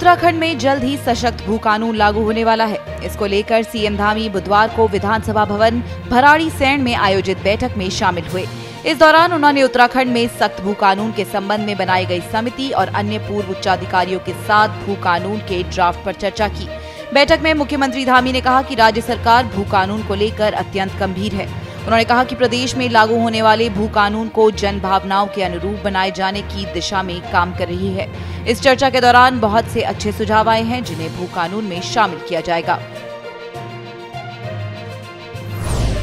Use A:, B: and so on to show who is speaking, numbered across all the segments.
A: उत्तराखंड में जल्द ही सशक्त भू कानून लागू होने वाला है। इसको लेकर सीएम धामी बुधवार को विधानसभा भवन भराड़ीसैंण में आयोजित बैठक में शामिल हुए। इस दौरान उन्होंने उत्तराखंड में सख्त भू कानून के संबंध में बनाई गई समिति और अन्य पूर्व उच्चाधिकारियों के साथ भू कानून के ड्राफ्ट पर चर्चा की। बैठक में मुख्यमंत्री धामी ने कहा कि राज्य सरकार भू कानून को लेकर अत्यंत गंभीर है। उन्होंने कहा कि प्रदेश में लागू होने वाले भू कानून को जन भावनाओं के अनुरूप बनाए जाने की दिशा में काम कर रही है। इस चर्चा के दौरान बहुत से अच्छे सुझाव आए हैं जिन्हें भू कानून में शामिल किया जाएगा।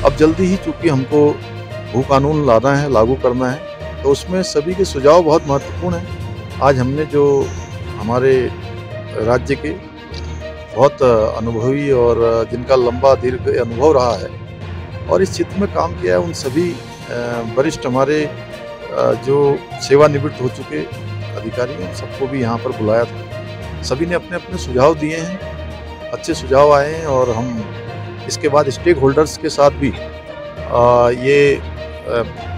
B: अब जल्दी ही चूंकि हमको भू कानून लाना है, लागू करना है, तो उसमें सभी के सुझाव बहुत महत्वपूर्ण हैं। आज हमने जो हमारे राज्य के बहुत अनुभवी और जिनका लंबा दीर्घ अनुभव रहा है और इस क्षेत्र में काम किया है, उन सभी वरिष्ठ हमारे जो सेवानिवृत्त हो चुके अधिकारी हैं, सबको भी यहाँ पर बुलाया था। सभी ने अपने अपने सुझाव दिए हैं, अच्छे सुझाव आए हैं और हम इसके बाद स्टेक होल्डर्स के साथ भी ये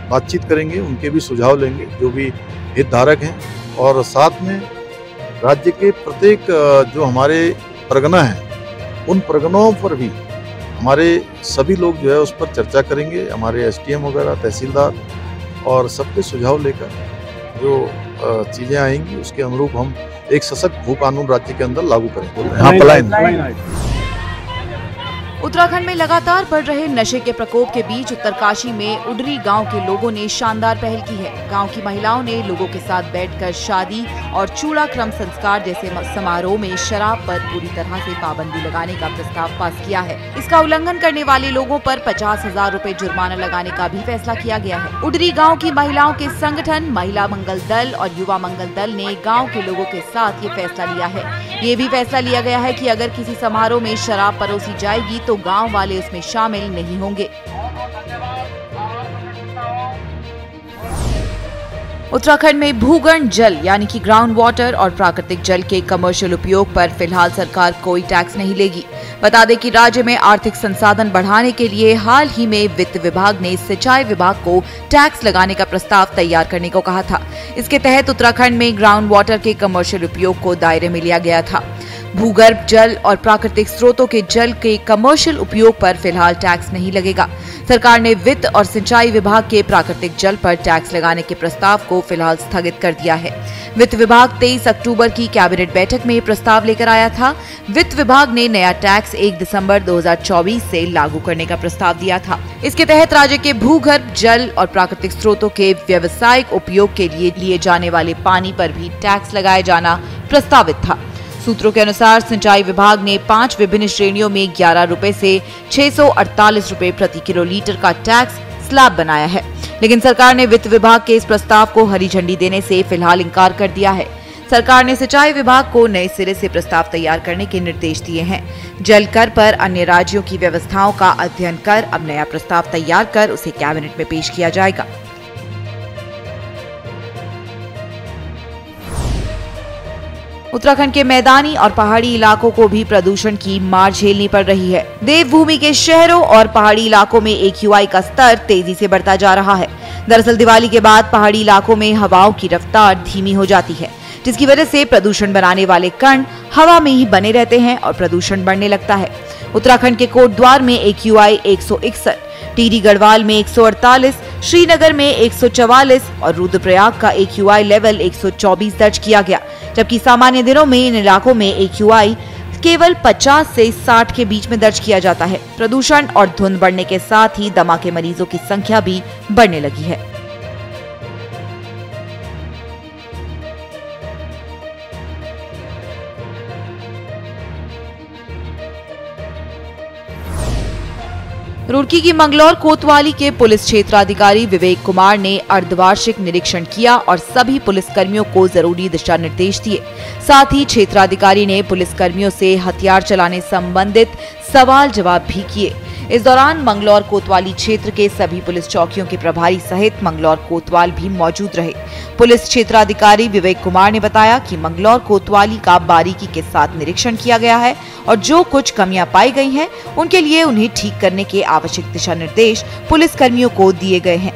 B: बातचीत करेंगे, उनके भी सुझाव लेंगे जो भी हितधारक हैं, और साथ में राज्य के प्रत्येक जो हमारे परगना हैं उन परगनाओं पर भी हमारे सभी लोग जो है उस पर चर्चा करेंगे। हमारे एसडीएम वगैरह, तहसीलदार और सबके सुझाव लेकर जो चीज़ें आएंगी उसके अनुरूप हम एक सशक्त भू कानून राज्य के अंदर लागू करेंगे।
A: उत्तराखंड में लगातार बढ़ रहे नशे के प्रकोप के बीच उत्तरकाशी में उडरी गांव के लोगों ने शानदार पहल की है। गांव की महिलाओं ने लोगों के साथ बैठकर शादी और चूड़ाक्रम संस्कार जैसे समारोह में शराब पर पूरी तरह से पाबंदी लगाने का प्रस्ताव पास किया है। इसका उल्लंघन करने वाले लोगों पर 50,000 रुपए जुर्माना लगाने का भी फैसला किया गया है। उडरी गाँव की महिलाओं के संगठन महिला मंगल दल और युवा मंगल दल ने गाँव के लोगों के साथ ये फैसला लिया है। ये भी फैसला लिया गया है कि अगर किसी समारोह में शराब परोसी जाएगी तो गांव वाले इसमें शामिल नहीं होंगे। उत्तराखंड में भूगर्भ जल यानी कि ग्राउंड वाटर और प्राकृतिक जल के कमर्शियल उपयोग पर फिलहाल सरकार कोई टैक्स नहीं लेगी। बता दें कि राज्य में आर्थिक संसाधन बढ़ाने के लिए हाल ही में वित्त विभाग ने सिंचाई विभाग को टैक्स लगाने का प्रस्ताव तैयार करने को कहा था। इसके तहत उत्तराखंड में ग्राउंड वाटर के कमर्शियल उपयोग को दायरे में लिया गया था। भूगर्भ जल और प्राकृतिक स्रोतों के जल के कमर्शियल उपयोग पर फिलहाल टैक्स नहीं लगेगा। सरकार ने वित्त और सिंचाई विभाग के प्राकृतिक जल पर टैक्स लगाने के प्रस्ताव को फिलहाल स्थगित कर दिया है। वित्त विभाग 23 अक्टूबर की कैबिनेट बैठक में प्रस्ताव लेकर आया था। वित्त विभाग ने नया टैक्स 1 दिसंबर 2024 से लागू करने का प्रस्ताव दिया था। इसके तहत राज्य के भूगर्भ जल और प्राकृतिक स्रोतों के व्यावसायिक उपयोग के लिए जाने वाले पानी पर भी टैक्स लगाया जाना प्रस्तावित था। सूत्रों के अनुसार सिंचाई विभाग ने 5 विभिन्न श्रेणियों में 11 रुपए से 648 रुपए प्रति किलोलीटर का टैक्स स्लैब बनाया है, लेकिन सरकार ने वित्त विभाग के इस प्रस्ताव को हरी झंडी देने से फिलहाल इंकार कर दिया है। सरकार ने सिंचाई विभाग को नए सिरे से प्रस्ताव तैयार करने के निर्देश दिए हैं। जल कर पर अन्य राज्यों की व्यवस्थाओं का अध्ययन कर अब नया प्रस्ताव तैयार कर उसे कैबिनेट में पेश किया जाएगा। उत्तराखंड के मैदानी और पहाड़ी इलाकों को भी प्रदूषण की मार झेलनी पड़ रही है। देवभूमि के शहरों और पहाड़ी इलाकों में AQI का स्तर तेजी से बढ़ता जा रहा है। दरअसल दिवाली के बाद पहाड़ी इलाकों में हवाओं की रफ्तार धीमी हो जाती है, जिसकी वजह से प्रदूषण बनाने वाले कण हवा में ही बने रहते हैं और प्रदूषण बढ़ने लगता है। उत्तराखंड के कोटद्वार में AQI 161, टिहरी गढ़वाल में 148, श्रीनगर में 144 और रुद्रप्रयाग का AQI लेवल 124 दर्ज किया गया, जबकि सामान्य दिनों में इन इलाकों में AQI केवल 50 से 60 के बीच में दर्ज किया जाता है। प्रदूषण और धुंध बढ़ने के साथ ही दमा के मरीजों की संख्या भी बढ़ने लगी है। रुड़की की मंगलौर कोतवाली के पुलिस क्षेत्राधिकारी विवेक कुमार ने अर्धवार्षिक निरीक्षण किया और सभी पुलिसकर्मियों को जरूरी दिशा निर्देश दिए। साथ ही क्षेत्राधिकारी ने पुलिसकर्मियों से हथियार चलाने संबंधित सवाल जवाब भी किए। इस दौरान मंगलौर कोतवाली क्षेत्र के सभी पुलिस चौकियों के प्रभारी सहित मंगलौर कोतवाल भी मौजूद रहे। पुलिस क्षेत्राधिकारी विवेक कुमार ने बताया कि मंगलौर कोतवाली का बारीकी के साथ निरीक्षण किया गया है और जो कुछ कमियां पाई गई हैं, उनके लिए उन्हें ठीक करने के आवश्यक दिशा निर्देश पुलिस कर्मियों को दिए गए हैं।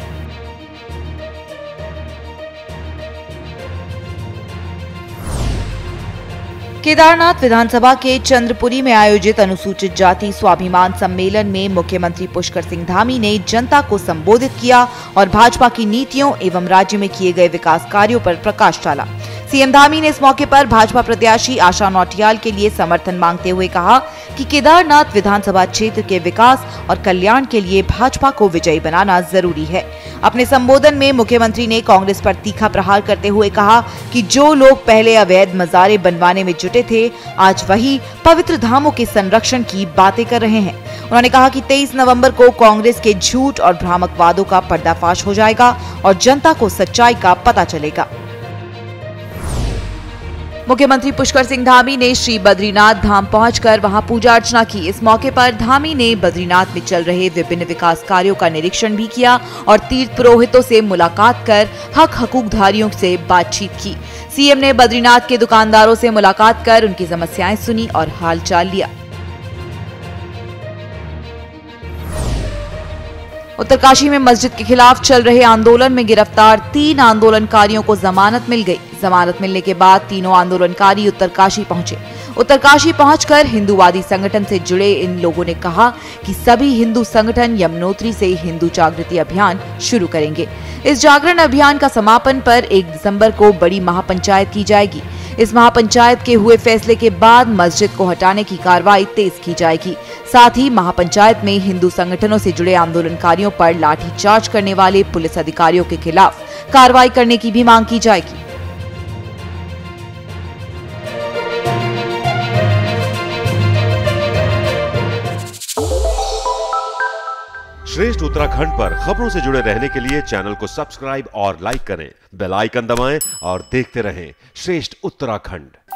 A: केदारनाथ विधानसभा के चंद्रपुरी में आयोजित अनुसूचित जाति स्वाभिमान सम्मेलन में मुख्यमंत्री पुष्कर सिंह धामी ने जनता को संबोधित किया और भाजपा की नीतियों एवं राज्य में किए गए विकास कार्यों पर प्रकाश डाला। सीएम धामी ने इस मौके पर भाजपा प्रत्याशी आशा नौटियाल के लिए समर्थन मांगते हुए कहा कि केदारनाथ विधानसभा क्षेत्र के विकास और कल्याण के लिए भाजपा को विजयी बनाना जरूरी है। अपने संबोधन में मुख्यमंत्री ने कांग्रेस पर तीखा प्रहार करते हुए कहा कि जो लोग पहले अवैध मजारे बनवाने में जुटे थे, आज वही पवित्र धामों के संरक्षण की बातें कर रहे हैं। उन्होंने कहा कि 23 नवंबर को कांग्रेस के झूठ और भ्रामक वादों का पर्दाफाश हो जाएगा और जनता को सच्चाई का पता चलेगा। मुख्यमंत्री पुष्कर सिंह धामी ने श्री बद्रीनाथ धाम पहुंचकर वहां पूजा अर्चना की। इस मौके पर धामी ने बद्रीनाथ में चल रहे विभिन्न विकास कार्यों का निरीक्षण भी किया और तीर्थ पुरोहितों से मुलाकात कर हकूकधारियों से बातचीत की। सीएम ने बद्रीनाथ के दुकानदारों से मुलाकात कर उनकी समस्याएं सुनी और हालचाल लिया। उत्तरकाशी में मस्जिद के खिलाफ चल रहे आंदोलन में गिरफ्तार 3 आंदोलनकारियों को जमानत मिल गई। जमानत मिलने के बाद तीनों आंदोलनकारी उत्तरकाशी पहुंचे। उत्तरकाशी पहुंचकर हिंदूवादी संगठन से जुड़े इन लोगों ने कहा कि सभी हिंदू संगठन यमुनोत्री से हिंदू जागृति अभियान शुरू करेंगे। इस जागरण अभियान का समापन पर 1 दिसंबर को बड़ी महापंचायत की जाएगी। इस महापंचायत के हुए फैसले के बाद मस्जिद को हटाने की कार्रवाई तेज की जाएगी। साथ ही महापंचायत में हिंदू संगठनों से जुड़े आंदोलनकारियों पर लाठीचार्ज करने वाले पुलिस अधिकारियों के खिलाफ कार्रवाई करने की भी मांग की जाएगी।
C: श्रेष्ठ उत्तराखंड पर खबरों से जुड़े रहने के लिए चैनल को सब्सक्राइब और लाइक करें, बेल आइकन दबाएं और देखते रहें श्रेष्ठ उत्तराखंड।